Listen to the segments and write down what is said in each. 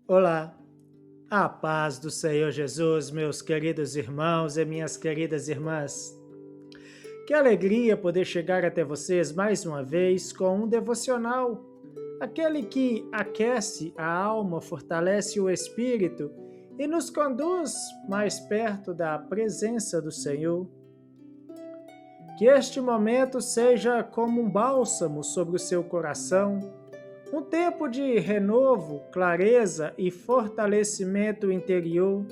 Olá, a paz do Senhor Jesus, meus queridos irmãos e minhas queridas irmãs. Que alegria poder chegar até vocês mais uma vez com um devocional, aquele que aquece a alma, fortalece o espírito e nos conduz mais perto da presença do Senhor. Que este momento seja como um bálsamo sobre o seu coração, um tempo de renovo, clareza e fortalecimento interior.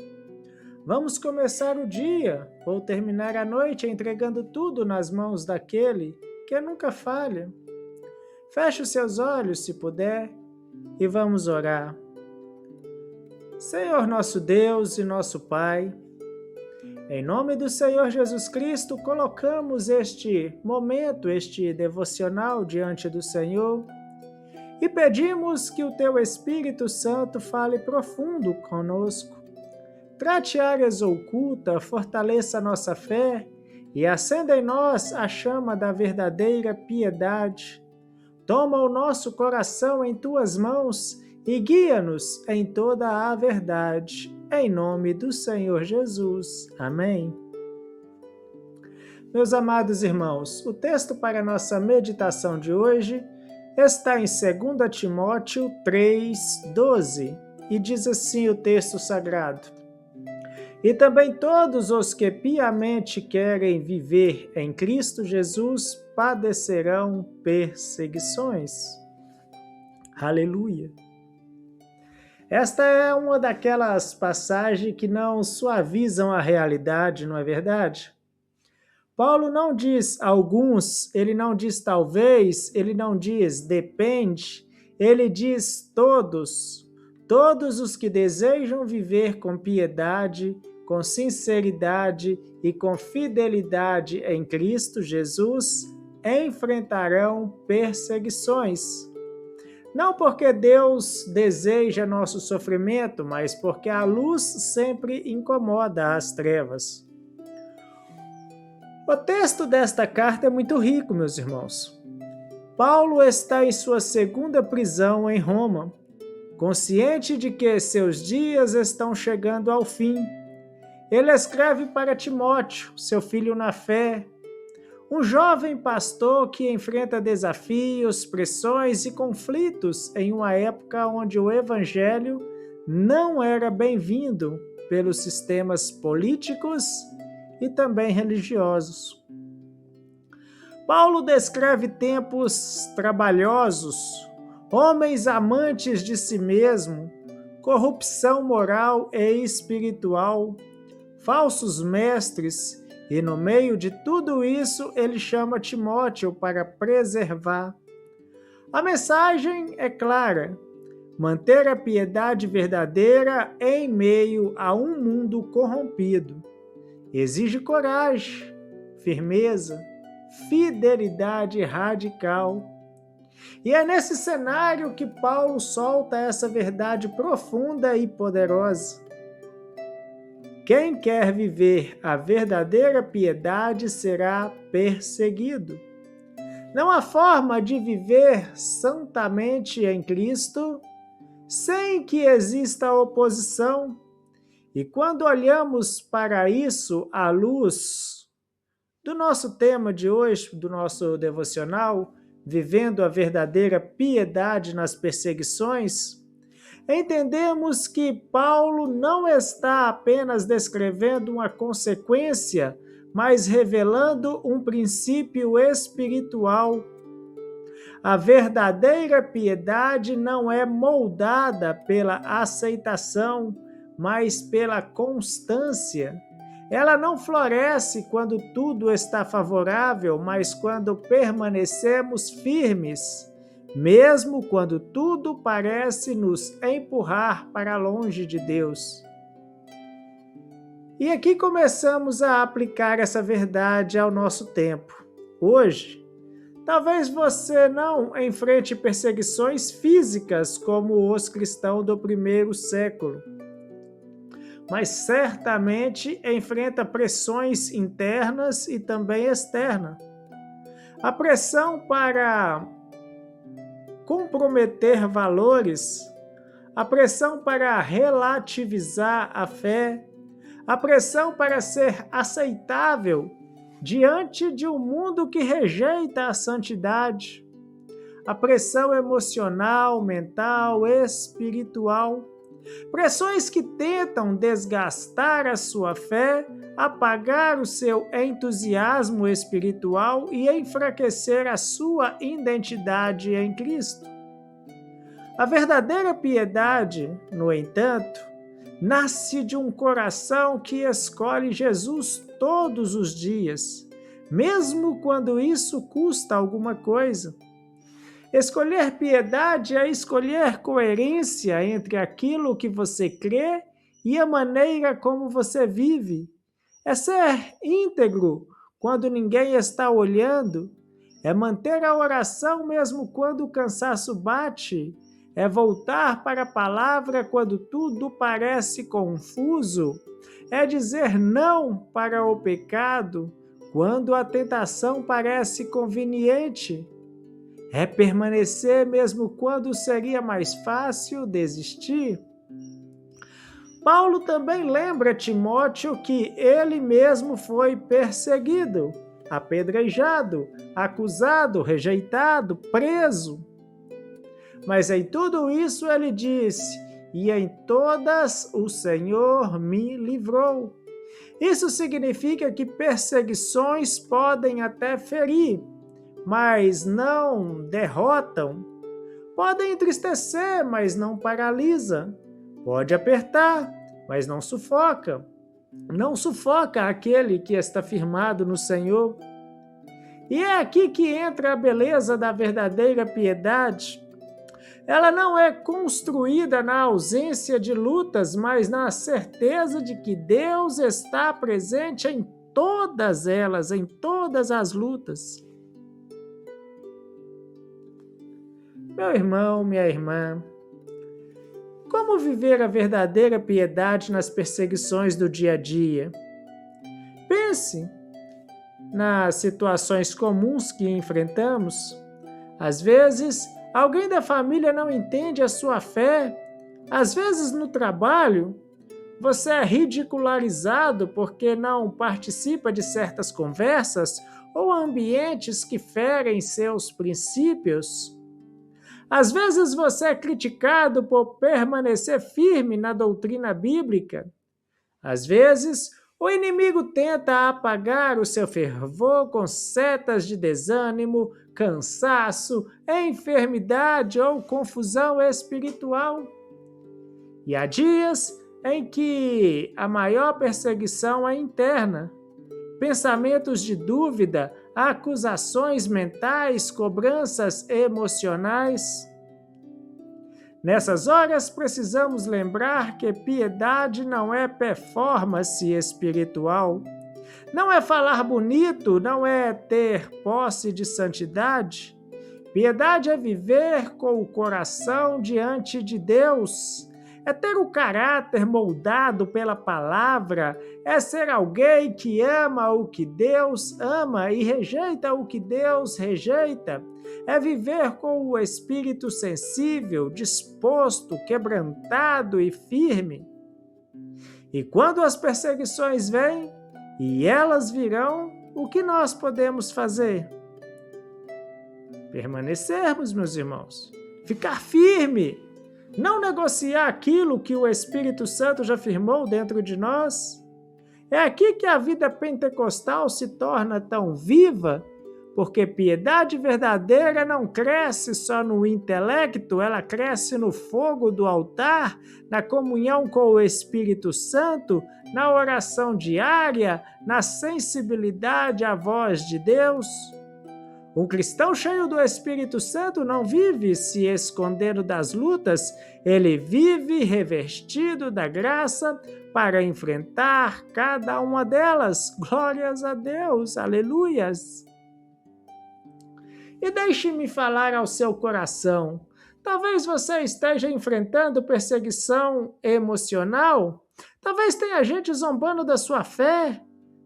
Vamos começar o dia ou terminar a noite entregando tudo nas mãos daquele que nunca falha. Feche os seus olhos, se puder, e vamos orar. Senhor nosso Deus e nosso Pai, em nome do Senhor Jesus Cristo, colocamos este momento, este devocional diante do Senhor, e pedimos que o Teu Espírito Santo fale profundo conosco. Trate áreas ocultas, fortaleça a nossa fé e acenda em nós a chama da verdadeira piedade. Toma o nosso coração em Tuas mãos e guia-nos em toda a verdade. Em nome do Senhor Jesus. Amém. Meus amados irmãos, o texto para a nossa meditação de hoje está em 2 Timóteo 3:12, e diz assim o texto sagrado: E também todos os que piamente querem viver em Cristo Jesus padecerão perseguições. Aleluia! Esta é uma daquelas passagens que não suavizam a realidade, não é verdade? Paulo não diz alguns, ele não diz talvez, ele não diz depende, ele diz todos. Todos os que desejam viver com piedade, com sinceridade e com fidelidade em Cristo Jesus enfrentarão perseguições. Não porque Deus deseja nosso sofrimento, mas porque a luz sempre incomoda as trevas. O texto desta carta é muito rico, meus irmãos. Paulo está em sua segunda prisão em Roma, consciente de que seus dias estão chegando ao fim. Ele escreve para Timóteo, seu filho na fé, um jovem pastor que enfrenta desafios, pressões e conflitos em uma época onde o evangelho não era bem-vindo pelos sistemas políticos e também religiosos. Paulo descreve tempos trabalhosos, homens amantes de si mesmo, corrupção moral e espiritual, falsos mestres, e no meio de tudo isso ele chama Timóteo para preservar. A mensagem é clara: manter a piedade verdadeira em meio a um mundo corrompido. Exige coragem, firmeza, fidelidade radical. E é nesse cenário que Paulo solta essa verdade profunda e poderosa. Quem quer viver a verdadeira piedade será perseguido. Não há forma de viver santamente em Cristo sem que exista oposição. E quando olhamos para isso à luz do nosso tema de hoje, do nosso devocional, vivendo a verdadeira piedade nas perseguições, entendemos que Paulo não está apenas descrevendo uma consequência, mas revelando um princípio espiritual. A verdadeira piedade não é moldada pela aceitação, mas pela constância. Ela não floresce quando tudo está favorável, mas quando permanecemos firmes, mesmo quando tudo parece nos empurrar para longe de Deus. E aqui começamos a aplicar essa verdade ao nosso tempo. Hoje, talvez você não enfrente perseguições físicas como os cristãos do primeiro século, mas certamente enfrenta pressões internas e também externas. A pressão para comprometer valores, a pressão para relativizar a fé, a pressão para ser aceitável diante de um mundo que rejeita a santidade, a pressão emocional, mental, espiritual, pressões que tentam desgastar a sua fé, apagar o seu entusiasmo espiritual e enfraquecer a sua identidade em Cristo. A verdadeira piedade, no entanto, nasce de um coração que escolhe Jesus todos os dias, mesmo quando isso custa alguma coisa. Escolher piedade é escolher coerência entre aquilo que você crê e a maneira como você vive. É ser íntegro quando ninguém está olhando. É manter a oração mesmo quando o cansaço bate. É voltar para a palavra quando tudo parece confuso. É dizer não para o pecado quando a tentação parece conveniente. É permanecer mesmo quando seria mais fácil desistir. Paulo também lembra Timóteo que ele mesmo foi perseguido, apedrejado, acusado, rejeitado, preso. Mas em tudo isso ele disse: e em todas o Senhor me livrou. Isso significa que perseguições podem até ferir, mas não derrotam. Podem entristecer, mas não paralisa. Pode apertar, mas não sufoca. Não sufoca aquele que está firmado no Senhor. E é aqui que entra a beleza da verdadeira piedade. Ela não é construída na ausência de lutas, mas na certeza de que Deus está presente em todas elas, em todas as lutas. Meu irmão, minha irmã, como viver a verdadeira piedade nas perseguições do dia a dia? Pense nas situações comuns que enfrentamos. Às vezes, alguém da família não entende a sua fé. Às vezes, no trabalho, você é ridicularizado porque não participa de certas conversas ou ambientes que ferem seus princípios. Às vezes você é criticado por permanecer firme na doutrina bíblica. Às vezes, o inimigo tenta apagar o seu fervor com setas de desânimo, cansaço, enfermidade ou confusão espiritual. E há dias em que a maior perseguição é interna. Pensamentos de dúvida, acusações mentais, cobranças emocionais. Nessas horas, precisamos lembrar que piedade não é performance espiritual. Não é falar bonito, não é ter posse de santidade. Piedade é viver com o coração diante de Deus. É ter o caráter moldado pela palavra, é ser alguém que ama o que Deus ama e rejeita o que Deus rejeita. É viver com o espírito sensível, disposto, quebrantado e firme. E quando as perseguições vêm, e elas virão, o que nós podemos fazer? Permanecermos, meus irmãos. Ficar firme. Não negociar aquilo que o Espírito Santo já firmou dentro de nós. É aqui que a vida pentecostal se torna tão viva, porque piedade verdadeira não cresce só no intelecto, ela cresce no fogo do altar, na comunhão com o Espírito Santo, na oração diária, na sensibilidade à voz de Deus. Um cristão cheio do Espírito Santo não vive se escondendo das lutas, ele vive revestido da graça para enfrentar cada uma delas. Glórias a Deus, aleluias! E deixe-me falar ao seu coração. Talvez você esteja enfrentando perseguição emocional. Talvez tenha gente zombando da sua fé.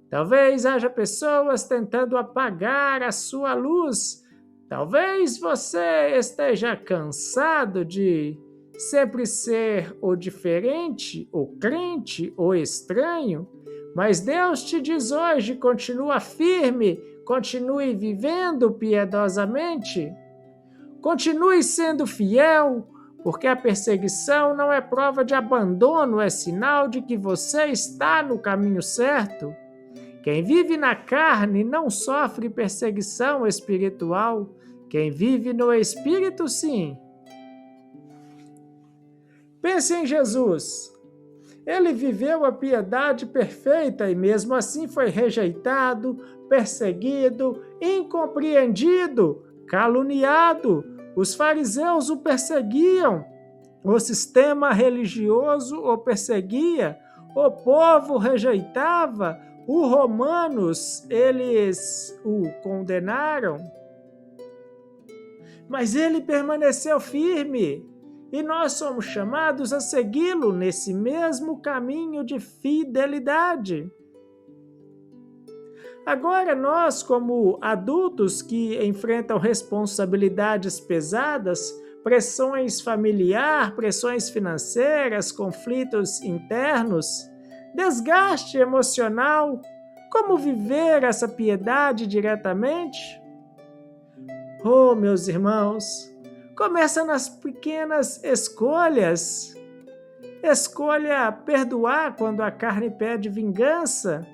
Talvez haja pessoas tentando apagar a sua luz. Talvez você esteja cansado de sempre ser o diferente, o crente, o estranho, mas Deus te diz hoje: continua firme, continue vivendo piedosamente, continue sendo fiel, porque a perseguição não é prova de abandono, é sinal de que você está no caminho certo. Quem vive na carne não sofre perseguição espiritual, quem vive no Espírito, sim. Pense em Jesus. Ele viveu a piedade perfeita e mesmo assim foi rejeitado, perseguido, incompreendido, caluniado. Os fariseus o perseguiam, o sistema religioso o perseguia, o povo rejeitava, os romanos, eles o condenaram. Mas ele permaneceu firme. E nós somos chamados a segui-lo nesse mesmo caminho de fidelidade. Agora, nós, como adultos que enfrentam responsabilidades pesadas, pressões familiares, pressões financeiras, conflitos internos, desgaste emocional, como viver essa piedade diretamente? Oh, meus irmãos, começa nas pequenas escolhas. Escolha perdoar quando a carne pede vingança.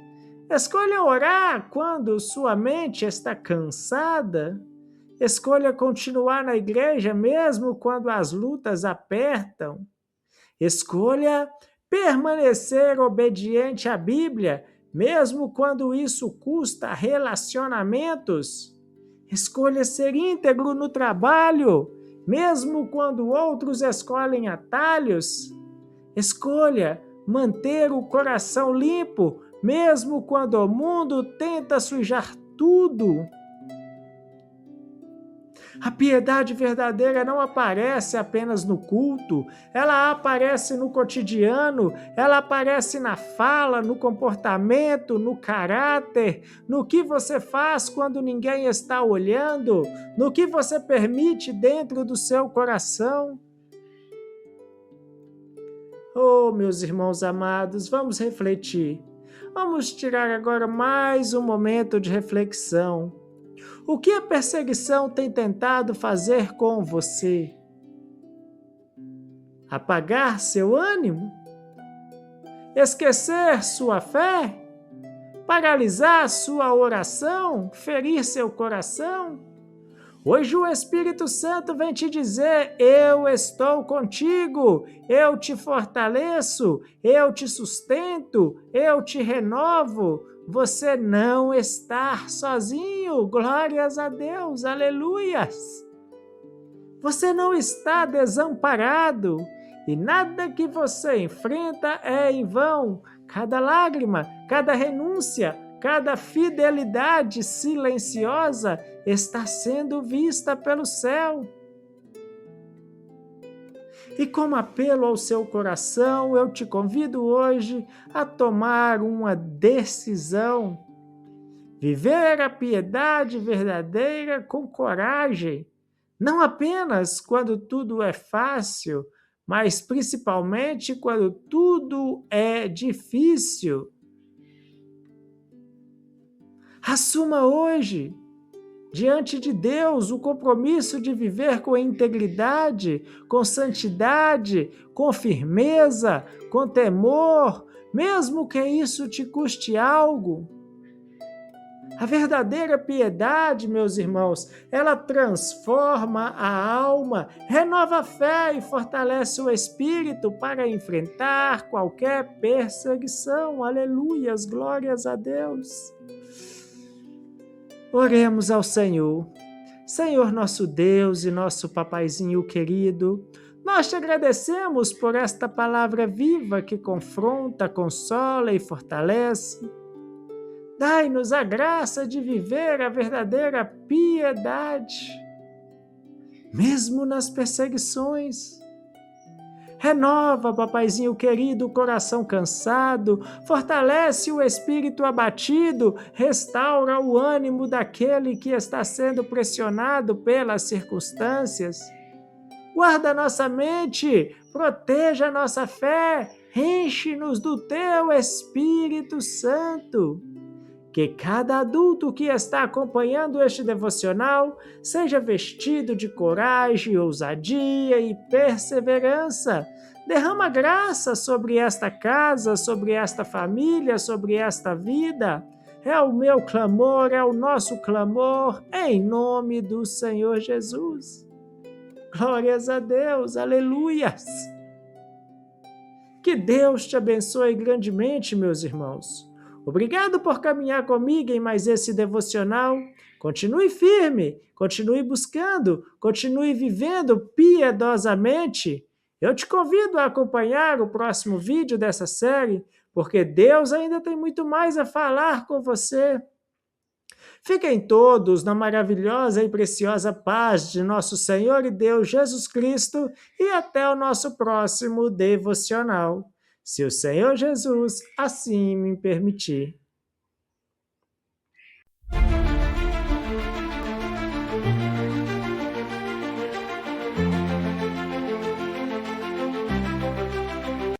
Escolha orar quando sua mente está cansada. Escolha continuar na igreja mesmo quando as lutas apertam. Escolha permanecer obediente à Bíblia, mesmo quando isso custa relacionamentos. Escolha ser íntegro no trabalho, mesmo quando outros escolhem atalhos. Escolha manter o coração limpo, mesmo quando o mundo tenta sujar tudo. A piedade verdadeira não aparece apenas no culto, ela aparece no cotidiano, ela aparece na fala, no comportamento, no caráter, no que você faz quando ninguém está olhando, no que você permite dentro do seu coração. Oh, meus irmãos amados, vamos refletir. Vamos tirar agora mais um momento de reflexão. O que a perseguição tem tentado fazer com você? Apagar seu ânimo? Esquecer sua fé? Paralisar sua oração? Ferir seu coração? Hoje o Espírito Santo vem te dizer: eu estou contigo, eu te fortaleço, eu te sustento, eu te renovo. Você não está sozinho, glórias a Deus, aleluias. Você não está desamparado e nada que você enfrenta é em vão. Cada lágrima, cada renúncia, cada fidelidade silenciosa está sendo vista pelo céu. E como apelo ao seu coração, eu te convido hoje a tomar uma decisão. Viver a piedade verdadeira com coragem, não apenas quando tudo é fácil, mas principalmente quando tudo é difícil. Assuma hoje, diante de Deus, o compromisso de viver com integridade, com santidade, com firmeza, com temor, mesmo que isso te custe algo. A verdadeira piedade, meus irmãos, ela transforma a alma, renova a fé e fortalece o espírito para enfrentar qualquer perseguição. Aleluias, glórias a Deus. Oremos ao Senhor. Senhor nosso Deus e nosso papaizinho querido, nós te agradecemos por esta palavra viva que confronta, consola e fortalece. Dai-nos a graça de viver a verdadeira piedade, mesmo nas perseguições. Renova, papaizinho querido, o coração cansado, fortalece o espírito abatido, restaura o ânimo daquele que está sendo pressionado pelas circunstâncias. Guarda nossa mente, proteja nossa fé, enche-nos do teu Espírito Santo. Que cada adulto que está acompanhando este devocional seja vestido de coragem, ousadia e perseverança. Derrama graça sobre esta casa, sobre esta família, sobre esta vida. É o meu clamor, é o nosso clamor, em nome do Senhor Jesus. Glórias a Deus, aleluias! Que Deus te abençoe grandemente, meus irmãos. Obrigado por caminhar comigo em mais esse devocional. Continue firme, continue buscando, continue vivendo piedosamente. Eu te convido a acompanhar o próximo vídeo dessa série, porque Deus ainda tem muito mais a falar com você. Fiquem todos na maravilhosa e preciosa paz de nosso Senhor e Deus Jesus Cristo e até o nosso próximo devocional, se o Senhor Jesus assim me permitir.